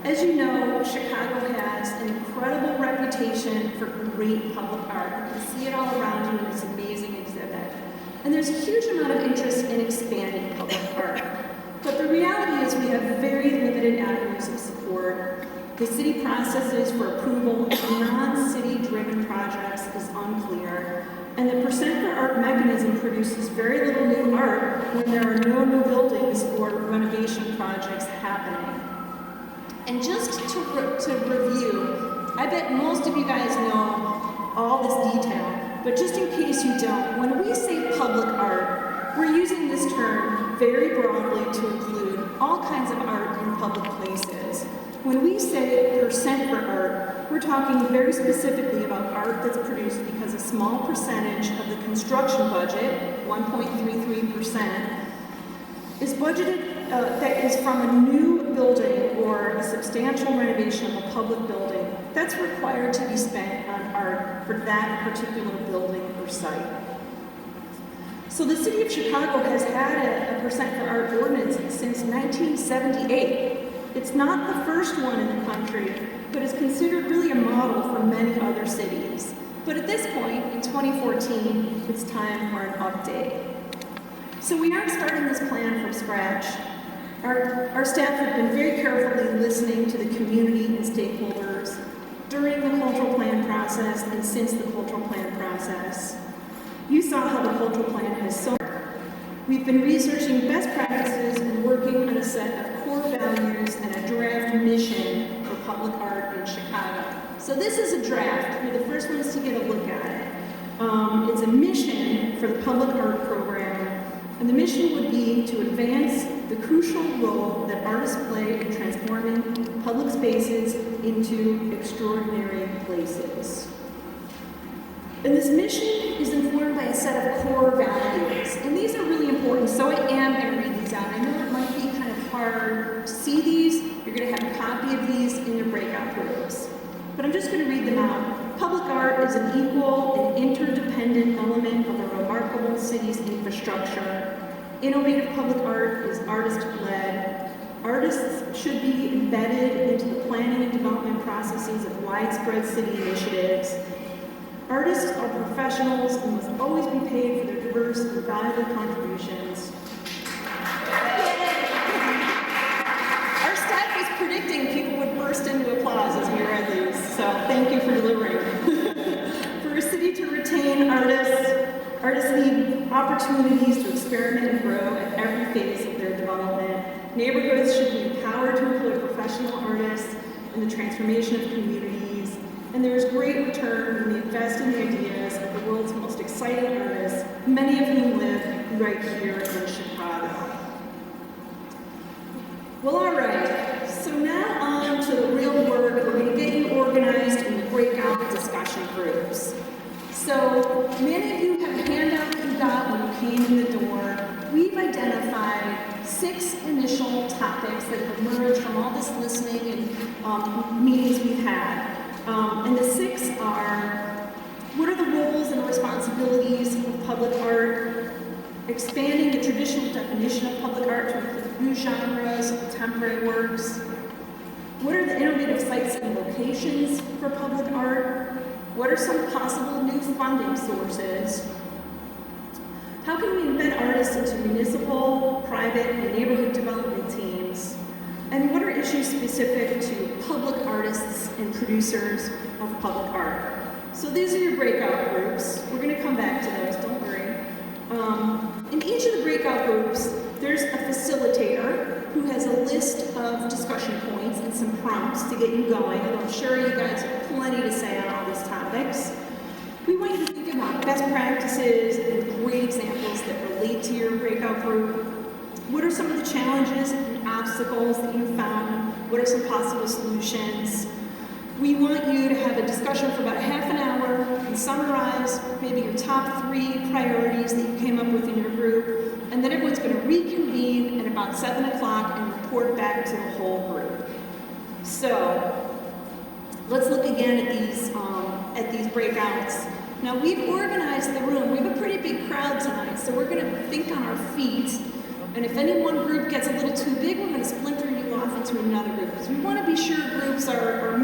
As you know, Chicago has an incredible reputation for great public art. You can see it all around you in this amazing exhibit. And there's a huge amount of interest in expanding public art. But the reality is we have very limited avenues of support. The city processes for approval of non-city driven projects is unclear. And the Percent for Art mechanism produces very little new art when there are no new buildings or renovation projects happening. And just to review, I bet most of you guys know all this detail, but just in case you don't, when we say public art, we're using this term very broadly to include all kinds of art in public places. When we say percent for art, we're talking very specifically about art that's produced because a small percentage of the construction budget, 1.33%, is budgeted that is from a new building or a substantial renovation of a public building that's required to be spent on art for that particular building or site. So the city of Chicago has had a percent for art ordinance since 1978. It's not the first one in the country, but is considered really a model for many other cities. But at this point, in 2014, it's time for an update. So we aren't starting this plan from scratch. Our staff have been very carefully listening to the community and stakeholders during the cultural plan process and since the cultural plan process. You saw how the cultural plan has so. We've been researching best practices and working on a set of core values and a draft mission for public art in Chicago. So this is a draft. You're the first ones to get a look at it. It's a mission for the public art program. And the mission would be to advance the crucial role that artists play in transforming public spaces into extraordinary places. And this mission is informed by a set of core values. And these are really important, so I am going to read these out. I know it might be kind of hard to see these. You're going to have a copy of these in your breakout groups. But I'm just going to read them out. Public art is an equal and interdependent element of a remarkable city's infrastructure. Innovative public art is artist-led. Artists should be embedded into the planning and development processes of widespread city initiatives. Artists are professionals and must always be paid for their diverse and valuable contributions. Our staff was predicting people would burst into applause as we read these, so thank you for delivering. For a city to retain artists need opportunities to experiment and grow at every phase of their development. Neighborhoods should be empowered to employ professional artists in the transformation of communities. And there is great return when we invest in the ideas of the world's most exciting artists, many of whom live right here in Chicago. Well, all right. So now on to the real work. We're going to get you organized in the breakout discussion groups. So many of you have a handout that you got when you came in the door. We've identified 6 initial topics that have emerged from all this listening and meetings we've had. And the 6 are, what are the roles and responsibilities of public art? Expanding the traditional definition of public art to include new genres of contemporary works. What are the innovative sites and locations for public art? What are some possible new funding sources? How can we embed artists into municipal, private, and neighborhood development teams? And what are issues specific to public artists and producers of public art? So these are your breakout groups. We're going to come back to those, don't worry. In each of the breakout groups, there's a facilitator who has a list of discussion points and some prompts to get you going, and I'm sure you guys have plenty to say on all these topics. We want you to think about best practices and great examples that relate to your breakout group. What are some of the challenges and obstacles that you found? What are some possible solutions? We want you to have a discussion for about half an hour and summarize maybe your top 3 priorities that you came up with in your group, and then everyone's going to reconvene at about 7 o'clock and report back to the whole group. So let's look again at these breakouts. Now we've organized the room. We have a pretty big crowd tonight, so we're going to think on our feet. And if any one group gets a little too big, we're going to splinter you off into another group, because we want to be sure are